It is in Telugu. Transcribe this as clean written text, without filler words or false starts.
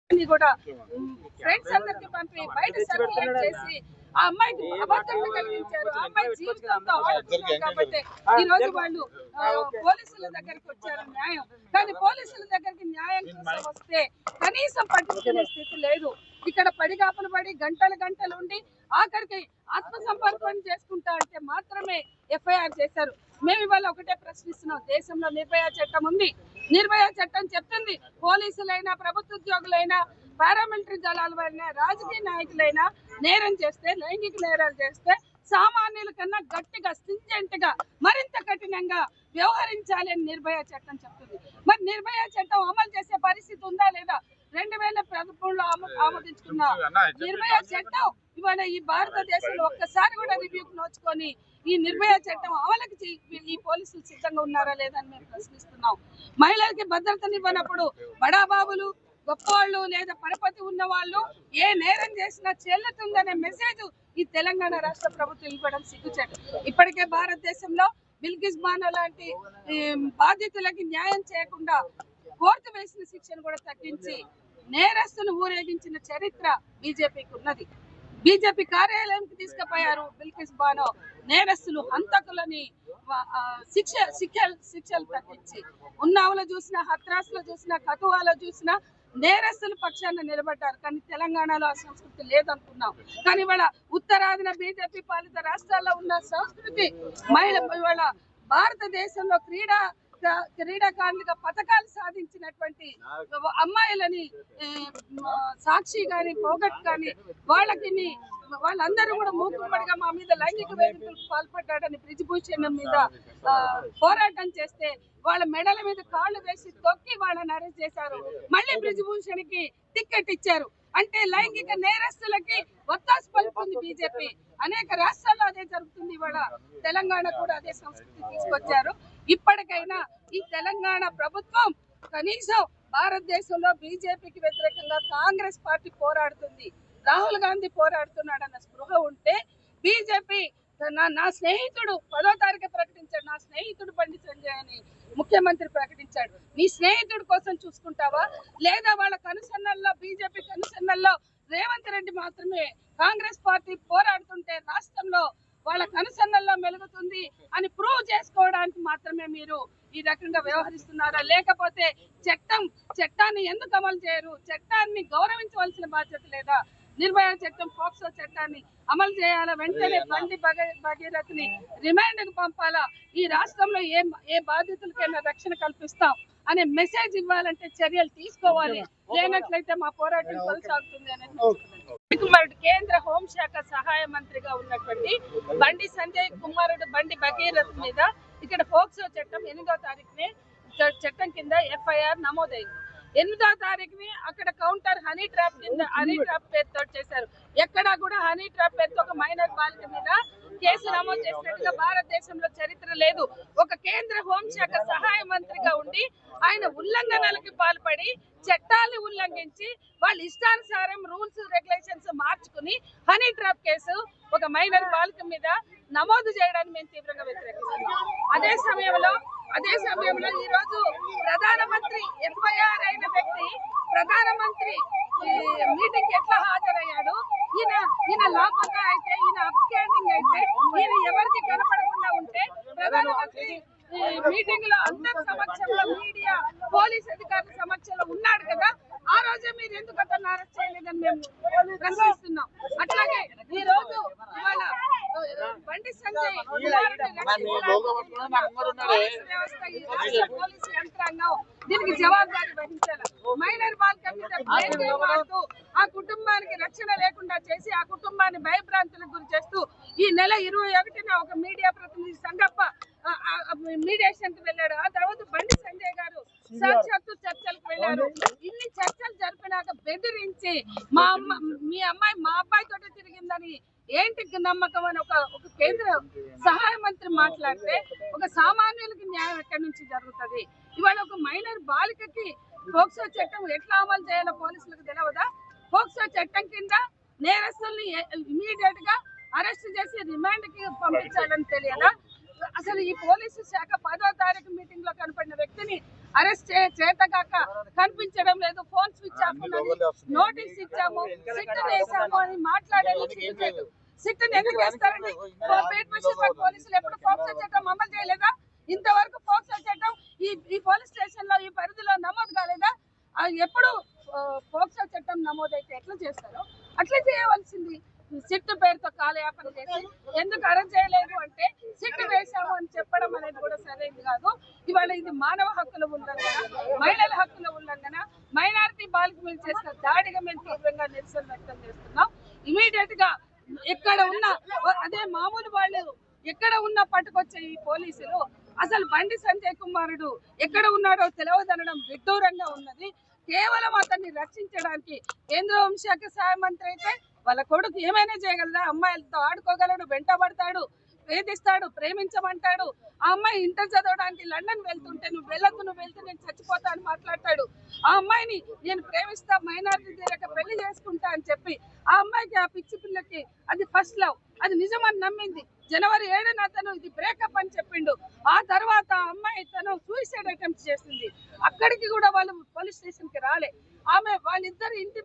కూడా ఫ్రెండ్స్ అందరికి పంపి బయట సర్క్యులేట్ చేసి ఆ అమ్మాయికి అబద్ధాలు కలిగించారు. ఆ అమ్మాయి జీవితంతో ఆడుతున్నారు కాబట్టి ఈ రోజు వాళ్ళు పోలీసుల దగ్గరికి వచ్చారు న్యాయం. కానీ పోలీసుల దగ్గరికి న్యాయం కోసం వస్తే కనీసం పట్టించుకునే స్థితి లేదు. ఇక్కడ పడిగాపులు పడి గంటలు ఉండి ఆఖరికి ఆత్మసంపర్పణ చేసుకుంటా అంటే మాత్రమే ఎఫ్ఐఆర్ చేశారు. మేము ఇవాళ ఒకటే ప్రశ్నిస్తున్నాం. దేశంలో నిర్భయ చట్టం ఉంది. నిర్భయ చట్టం చెప్తుంది పోలీసులైనా ప్రభుత్వ ఉద్యోగులైనా పారామిలిటరీ దళాలైనా రాజకీయ నాయకులైనా నేరం చేస్తే లైంగిక నేరాలు చేస్తే సామాన్యుల కన్నా గట్టిగా స్ట్రింజెంట్ గా మరింత కఠినంగా వ్యవహరించాలి అని నిర్భయ చట్టం చెప్తుంది. మరి నిర్భయ చట్టం అమలు చేసే పరిస్థితి ఉందా లేదా? 2013లో ఆమోదించుకున్న నిర్భయ చట్టం ఇవాళ ఈ భారతదేశంలో ఒక్కసారి కూడా రివ్యూకి నోచుకొని ఈ నిర్భయ చట్టం అమలుకి ఈ పోలీసులు సిద్ధంగా ఉన్నారా లేదని మేము ప్రశ్నిస్తున్నాం. మహిళలకి భద్రతనివ్వనప్పుడు బడాబాబులు గొప్పవాళ్ళు లేదా పరపతి ఉన్న వాళ్ళు ఏ నేరం చేసినా చెల్లుతుందనే మెసేజ్ ఈ తెలంగాణ రాష్ట్ర ప్రభుత్వం ఇవ్వడం సిగ్గుచేటు. ఇప్పటికే భారతదేశంలో బిల్కిస్ బానో లాంటి బాధితులకి న్యాయం చేయకుండా కోర్టు వేసిన శిక్షను కూడా తగ్గించి నేరస్తులు ఊరేగించిన చరిత్ర బీజేపీకి ఉన్నది. బీజేపీ కార్యాలయంకి తీసుకుపోయారు బిల్కిస్ బానో. నేరస్తులు హంతకులని శిక్షలు తగ్గించి ఉన్నావులో చూసినా హత్రాస్లో చూసినా కతువాలో చూసినా నేరస్తుల పక్షాన నిలబడ్డారు. కానీ తెలంగాణలో ఆ సంస్కృతి లేదనుకున్నాం. కానీ ఇవాళ ఉత్తరాదిన బీజేపీ పాలిత రాష్ట్రాల్లో ఉన్న సంస్కృతి ఇవాళ భారతదేశంలో క్రీడాకారులుగా పథకాలు సాధించినటువంటి అమ్మాయిలని సాక్షి గాని పోగట్ కానీ వాళ్ళందరూ కూడా మూకుమ్మడిగా మా మీద లైంగిక వేధింపులకు పాల్పడ్డాడని బ్రిజ్భూషణ్ మీద పోరాటం చేస్తే వాళ్ళ మెడల మీద కాళ్ళు వేసి తొక్కి వాళ్ళని అరెస్ట్ చేశారు. మళ్ళీ బ్రిజ్భూషణ్ కి టికెట్ ఇచ్చారు. అంటే లైంగిక నేరస్తులకి ఒత్తాసు పలుకుతుంది బీజేపీ. అనేక రాష్ట్రాల్లో అదే జరుగుతుంది. ఇవాళ తెలంగాణ కూడా అదే సంస్కృతి తీసుకొచ్చారు. ఇప్పటికైనా ఈ తెలంగాణ ప్రభుత్వం కనీసం భారతదేశంలో బీజేపీకి వ్యతిరేకంగా కాంగ్రెస్ పార్టీ పోరాడుతుంది, రాహుల్ గాంధీ పోరాడుతున్నాడన్న స్పృహ ఉంటే బీజేపీ నా స్నేహితుడు 10వ తారీఖు ప్రకటించాడు. నా స్నేహితుడు బండి సంజయ్ అని ముఖ్యమంత్రి ప్రకటించాడు. నీ స్నేహితుడి కోసం చూసుకుంటావా లేదా వాళ్ళ కనుసన్నల్లో బీజేపీ కనుసన్నల్లో రేవంత్ రెడ్డి మాత్రమే కాంగ్రెస్ పార్టీ పోరాడుతుంటే రాష్ట్రంలో వాళ్ళ కనుసన్నల్లో మెలుగుతుంది అని ప్రూవ్ చేసుకోవడానికి మాత్రమే మీరు ఈ రకంగా వ్యవహరిస్తున్నారా? లేకపోతే చట్టాన్ని ఎందుకు అమలు చేయరు? చట్టాన్ని గౌరవించవలసిన బాధ్యత లేదా? నిర్భయ చట్టం పోక్సో చట్టాన్ని అమలు చేయాలా? వెంటనే బండి భగీరథని రిమాండ్ కు పంపాలా? ఈ రాష్ట్రంలో ఏ బాధితులకైనా రక్షణ కల్పిస్తాం అనే మెసేజ్ ఇవ్వాలంటే చర్యలు తీసుకోవాలి. లేనట్లయితే మా పోరాటం కొనసాగుతుంది అనేది కుమారుడు కేంద్ర హోంశాఖ సహాయ మంత్రిగా ఉన్నటువంటి బండి సంజయ్ కుమారుడు బండి భగీరథ్ మీద ఇక్కడ పోక్సో చట్టం 8వ తారీఖునే చట్టం కింద ఎఫ్ఐఆర్ నమోదైంది. 8వ తారీఖుని అక్కడ కౌంటర్ హనీ ట్రాప్ కింద హనీ ట్రాప్ పేరుతో చేశారు. ఎక్కడా కూడా హనీ ట్రాప్ పేరుతో ఒక మైనర్ బాలిక మీద కేసు నమోదు చేసినట్టుగా భారతదేశంలో చరిత్ర లేదు. ఒక కేంద్ర హోంశాఖ సహాయ మంత్రిగా ఉండి ఆయన ఉల్లంఘనలకి పాల్పడి చట్టాలను ఉల్లంఘించి వాళ్ళ ఇష్టానుసారం రూల్స్ రెగ్యులేషన్స్ మార్చుకుని హనీ ట్రాప్ కేసు ఒక మైనర్ బాలిక మీద నమోదు చేయడానికి మేము తీవ్రంగా వ్యతిరేకిస్తున్నాం. అదే సమయంలో ఈ రోజు ప్రధానమంత్రి ఎఫ్ఐఆర్ అయిన వ్యక్తి ప్రధానమంత్రి మీటింగ్ ఎట్లా హాజరయ్యాడు? ఈయన లాపతా అయితే, ఈయన అబ్స్కాండింగ్ అయితే, ఈయన ఎవరికి కనపడకుండా ఉంటే ప్రధానమంత్రి మీటింగ్ లో అందరి సమక్షంలో మీడియా పోలీస్ అధికారుల సమక్షంలో ఉన్నాడు కదా, ఆ రోజే మీరు ఎందుకు అతను అరెస్ట్ చేయలేదని మేము ప్రశ్నిస్తున్నాం. అట్లాగే ఈ రోజు ఇవాళ బండి సంజయ్ పోలీసు యంత్రాంగం దీనికి జవాబుదారీ వహించాలి. మైనర్ బాలిక మీద ఆ కుటుంబానికి రక్షణ లేకుండా చేసి ఆ కుటుంబాన్ని భయభ్రాంతులకు గురి చేస్తూ ఈ నెల 21న ఒక మీడియా ప్రతినిధి సంగప్ప మీడియేషన్ కి వెళ్ళాడు. ఆ తర్వాత బండి సంజయ్ గారు సాక్షాత్తు చర్చలకు వెళ్ళారు. ఇన్ని చర్చలు జరిపినాక బెదిరించి మీ అమ్మాయి మా అబ్బాయితో తిరిగిందని ఏంటి నమ్మకం అని ఒక కేంద్ర సహాయ మంత్రి మాట్లాడితే ఒక సామాన్యులకి న్యాయం ఎక్కడి నుంచి జరుగుతుంది? ఇవాళ ఒక మైనర్ బాలికకి పోక్సో చట్టం ఎట్లా అమలు చేయాలో పోలీసులకు తెలియదా? పోక్సో చట్టం కింద నేరస్తుల్ని ఇమీడియట్ గా అరెస్ట్ చేసి రిమాండ్ కి పంపించాలని తెలియదా? అసలు ఈ పోలీసు శాఖ 10వ తారీఖు మీటింగ్ లో కనపడిన వ్యక్తిని అరెస్ట్ చేతగాక కనిపించడం లేదు. ఫోన్ స్విచ్ ఆఫ్ ఉన్నది, నోటీస్ ఇచ్చాము, సిట్ వేసాము అని మాట్లాడేది. సిట్ ఎందుకు వేస్తారండి? పోలీసులు ఎప్పుడు పోక్సో చట్టం అమలు చేయలేదా? ఇంతవరకు పోక్సో చట్టం ఈ పోలీస్ స్టేషన్ లో ఈ పరిధిలో నమోదు కాలేదా? ఎప్పుడు పోక్సో చట్టం నమోదైతే ఎట్లా చేస్తారో అట్లా చేయవలసింది. సిట్ పేరుతో కాలయాపన చేసి ఎందుకు అరెస్ట్ చేయలేదు అంటే సిట్ వేశాము అని చెప్పడం అనేది కూడా సరైనది కాదు. ఇవాళ ఇది మానవ హక్కుల ఉల్లంఘన, మహిళల హక్కుల ఉల్లంఘన, మైనారిటీ బాలిక మీద చేసిన దాడిగా మేము తీవ్రంగా నిరసన వ్యక్తం చేస్తున్నాం. ఇమీడియట్ గా ఎక్కడ ఉన్న అదే మామూలు వాళ్ళు ఎక్కడ ఉన్నా పట్టుకొచ్చే ఈ పోలీసులు అసలు బండి సంజయ్ కుమారుడు ఎక్కడ ఉన్నాడో తెలియదనడం విడ్డూరంగా ఉన్నది. కేవలం అతన్ని రక్షించడానికి కేంద్ర హోంశాఖ సహాయ మంత్రి అయితే వాళ్ళ కొడుకు ఏమైనా చేయగలరా? అమ్మాయిలతో ఆడుకోగలడు, వెంటబడతాడు, వేధిస్తాడు, ప్రేమించమంటాడు. ఆ అమ్మాయి ఇంటర్ చదవడానికి లండన్ వెళ్తుంటే నువ్వు వెళ్ళొద్దు, నువ్వు వెళ్తే నేను చచ్చిపోతా అని మాట్లాడతాడు. ఆ అమ్మాయిని నేను ప్రేమిస్తా, మైనారిటీ తీరక పెళ్లి చేసుకుంటా అని చెప్పి ఆ అమ్మాయికి, ఆ పిచ్చి పిల్లకి అది ఫస్ట్ లవ్, అది నిజమని నమ్మింది. జనవరి 7న అతను ఇది బ్రేకప్ అని చెప్పిండు. ఆ తర్వాత ఆ అమ్మాయి తను సూసైడ్ అటెంప్ట్ చేసింది. అక్కడికి కూడా వాళ్ళు పోలీస్ స్టేషన్ కి రాలే. వాళ్ళిద్దరు ఇంటి